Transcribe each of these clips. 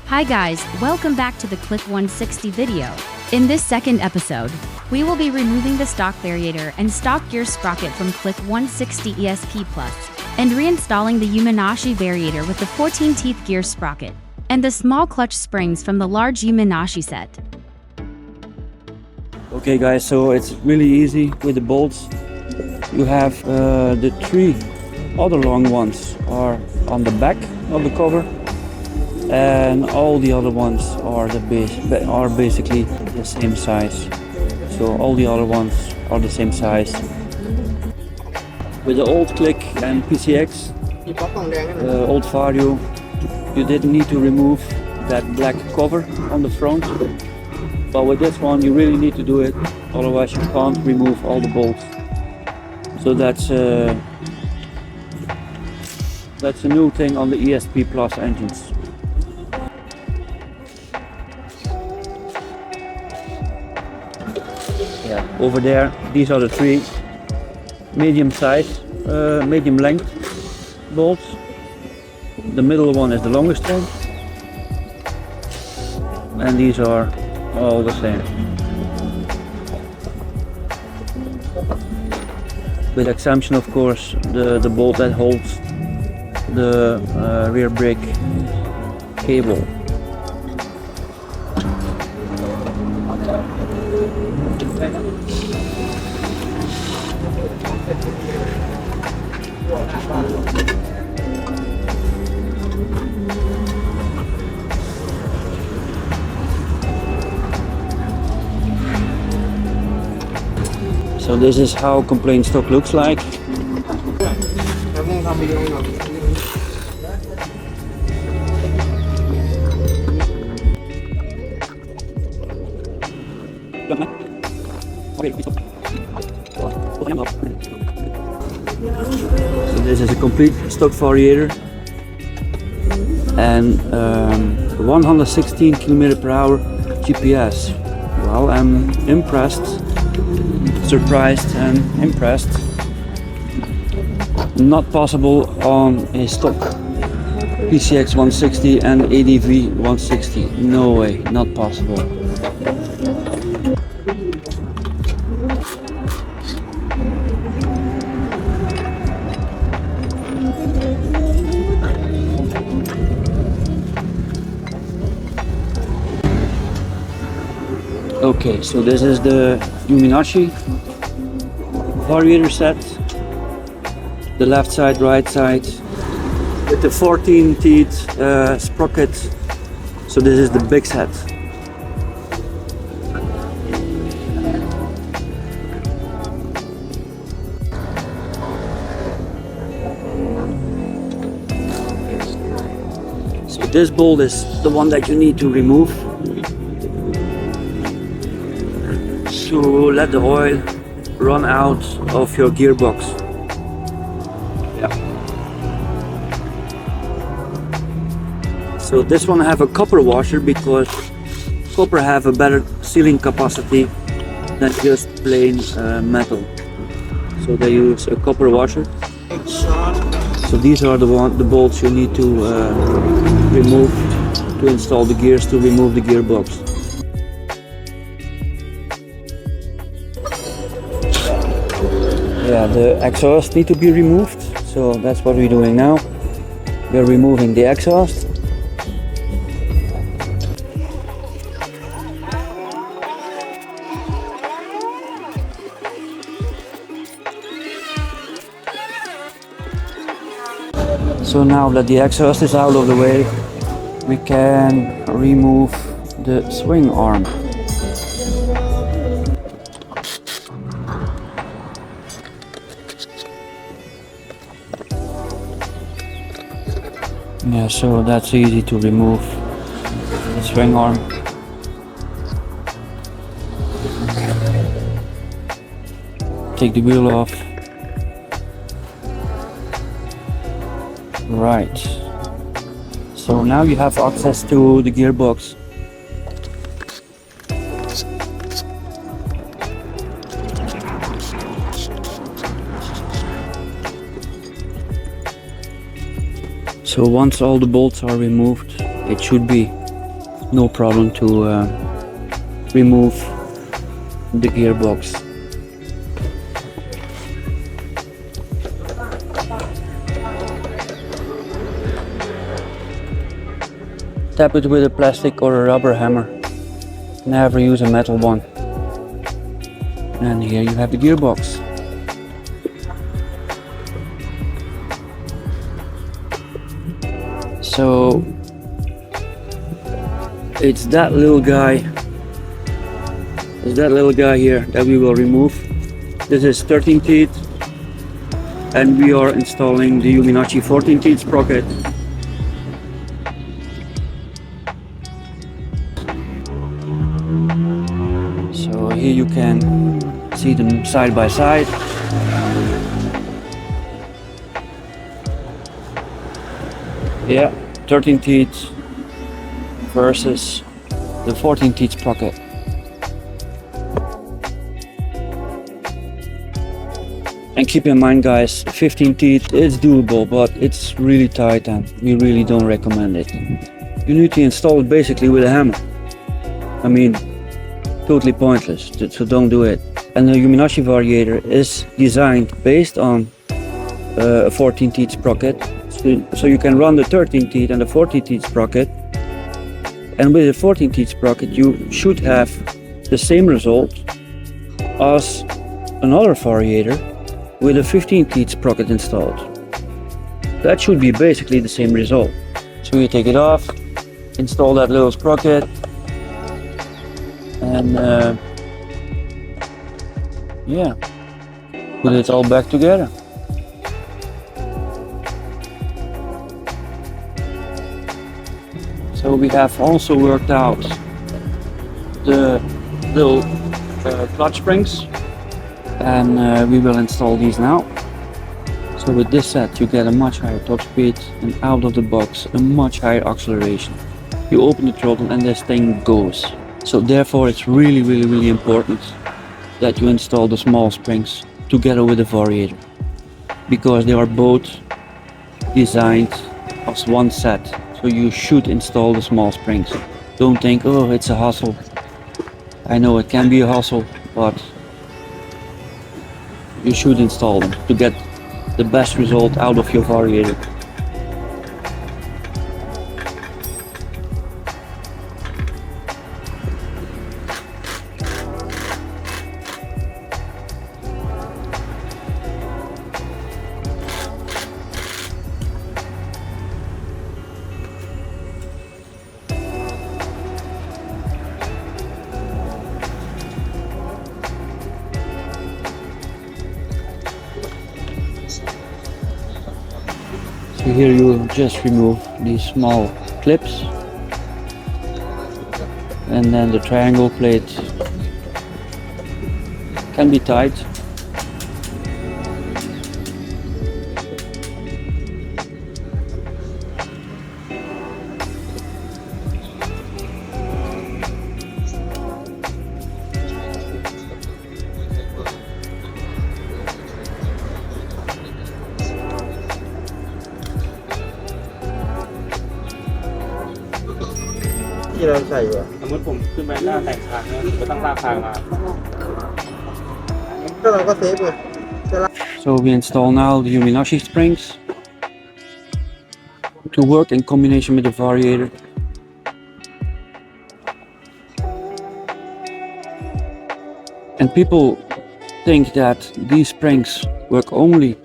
Hi guys, welcome back to the Click 160 video. In this second episode, we will be removing the stock variator and stock gear sprocket from Click 160 ESP Plus and reinstalling the Umenashi variator with the 14-teeth gear sprocket and the small clutch springs from the large Umenashi set. Okay guys, so it's really easy with the bolts. You have the three other long ones are on the back of the cover, and all the other ones are basically the same size. So all the other ones are the same size. With the old Click and PCX, old Vario, you didn't need to remove that black cover on the front. But with this one you really need to do it, otherwise you can't remove all the bolts. So that's a new thing on the ESP Plus engines. Yeah, over there, these are the three medium size, medium length bolts. The middle one is the longest one, and these are all the same, with exemption of course the bolt that holds the rear brake cable. So this is how complaint stock looks like. So this is a complete stock variator and 116 km/h GPS. Well, I'm surprised and impressed. Not possible on a stock PCX 160 and ADV 160. No way, not possible. Okay, so this is the Umenashi variator set. The left side, right side, with the 14 teeth sprocket. So this is the big set. So this bolt is the one that you need to remove to let the oil run out of your gearbox. Yeah. So this one have a copper washer because copper have a better sealing capacity than just plain metal. So they use a copper washer. So these are the bolts you need to remove to install the gears, to remove the gearbox. Yeah, the exhaust need to be removed, so that's what we're doing now. We're removing the exhaust. So now that the exhaust is out of the way, we can remove the swing arm. Yeah, so that's easy to remove the swing arm. Take the wheel off. Right. So now you have access to the gearbox. So once all the bolts are removed, it should be no problem to remove the gearbox. Tap it with a plastic or a rubber hammer. Never use a metal one. And here you have the gearbox. So it's that little guy. It's that little guy here that we will remove. This is 13 teeth, and we are installing the Uminachi 14 teeth sprocket. So here you can see them side by side. Yeah, 13 teeth versus the 14 teeth sprocket. And keep in mind guys, 15 teeth is doable, but it's really tight and we really don't recommend it. You need to install it basically with a hammer. I mean, totally pointless, so don't do it. And the Uminachi variator is designed based on a 14 teeth sprocket. So you can run the 13 teeth and the 14 teeth sprocket, and with the 14 teeth sprocket you should have the same result as another variator with a 15 teeth sprocket installed. That should be basically the same result. So you take it off, install that little sprocket, and yeah, put it all back together. So we have also worked out the little clutch springs, and we will install these now. So with this set you get a much higher top speed and out of the box a much higher acceleration. You open the throttle and this thing goes. So therefore it's really important that you install the small springs together with the variator, because they are both designed as one set. So you should install the small springs. Don't think, oh, it's a hassle. I know it can be a hassle, but you should install them to get the best result out of your variator. So here you just remove these small clips, and then the triangle plate can be tight. So we install now the Uminachi springs to work in combination with the variator. And people think that these springs work only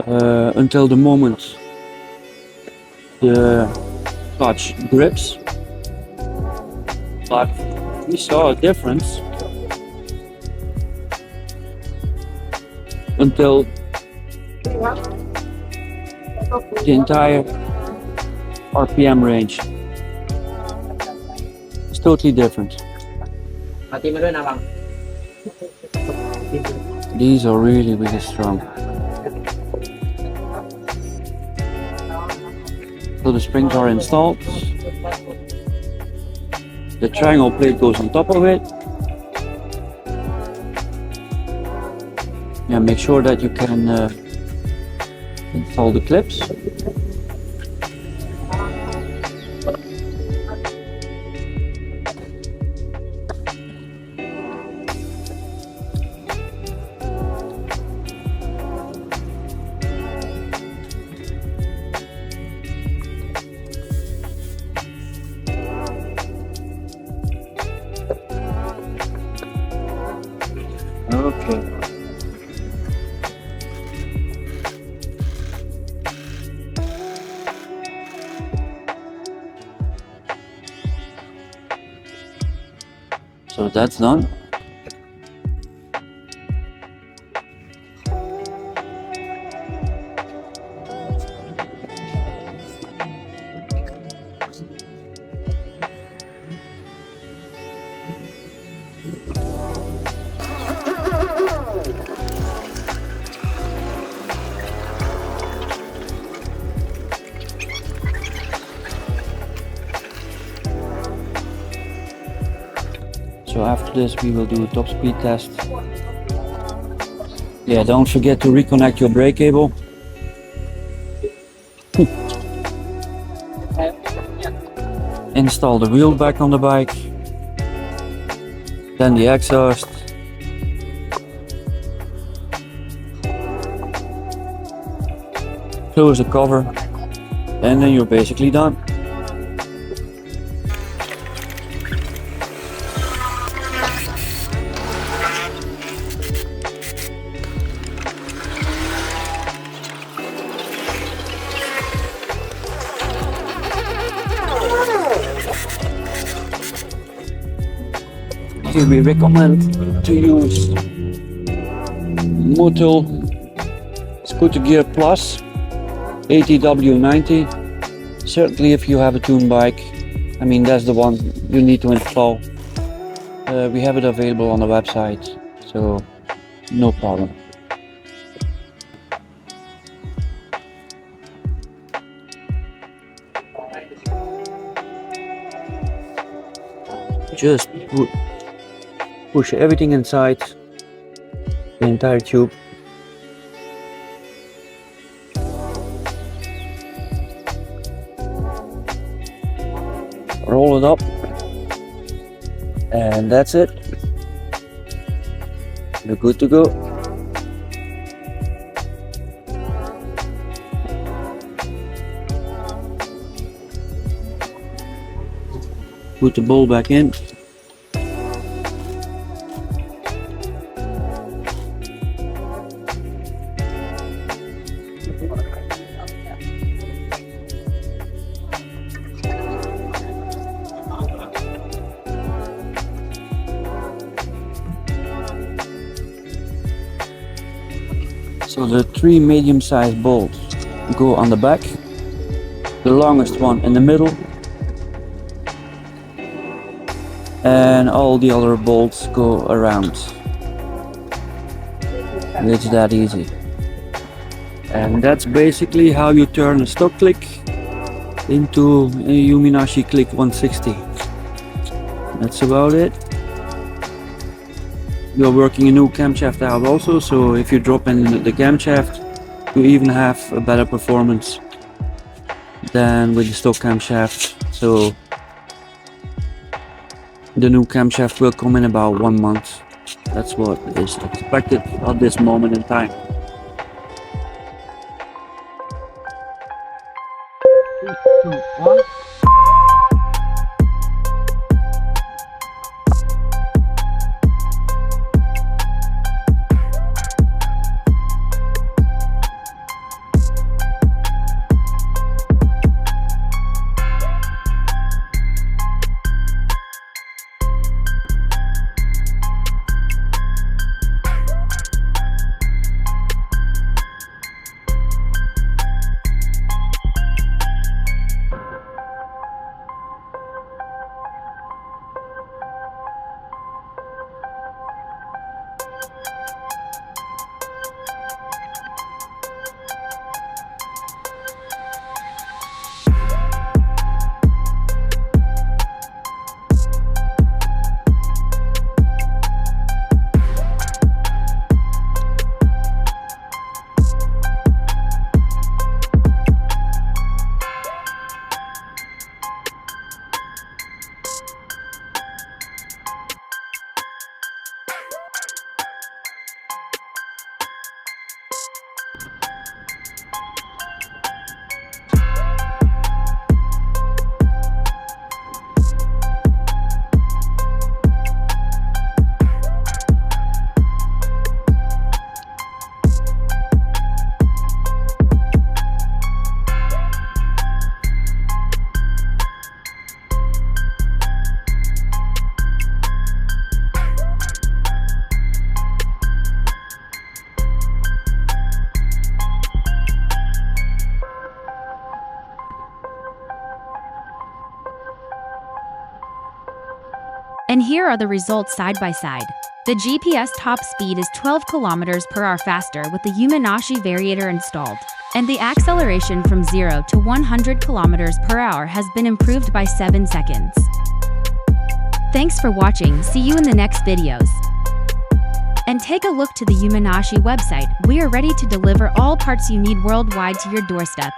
until the moment the clutch grips, but we saw a difference until the entire RPM range. It's totally different. These are really strong. So the springs are installed. The triangle plate goes on top of it. Yeah, make sure that you can install the clips. So that's done. So after this we will do a top speed test. Yeah, don't forget to reconnect your brake cable. Install the wheel back on the bike. Then the exhaust. Close the cover. And then you're basically done. Here we recommend to use Motul Scooter Gear Plus ATW90. Certainly if you have a tuned bike, I mean that's the one you need to install. We have it available on the website, so no problem. Just push everything inside the entire tube. Roll it up, and that's it. You're good to go. Put the bowl back in. So the 3 medium-sized bolts go on the back, the longest one in the middle, and all the other bolts go around. It's that easy. And that's basically how you turn a stock click into a Uminashi Click 160. That's about it. We're working a new camshaft out also, so if you drop in the camshaft, you even have a better performance than with the stock camshaft. So the new camshaft will come in about 1 month. That's what is expected at this moment in time. Three, two, one. Here are the results side by side. The GPS top speed is 12 km per hour faster with the Umenashi variator installed, and the acceleration from 0 to 100 km per hour has been improved by 7 seconds. Thanks for watching, see you in the next videos. And take a look to the Umenashi website, we are ready to deliver all parts you need worldwide to your doorstep.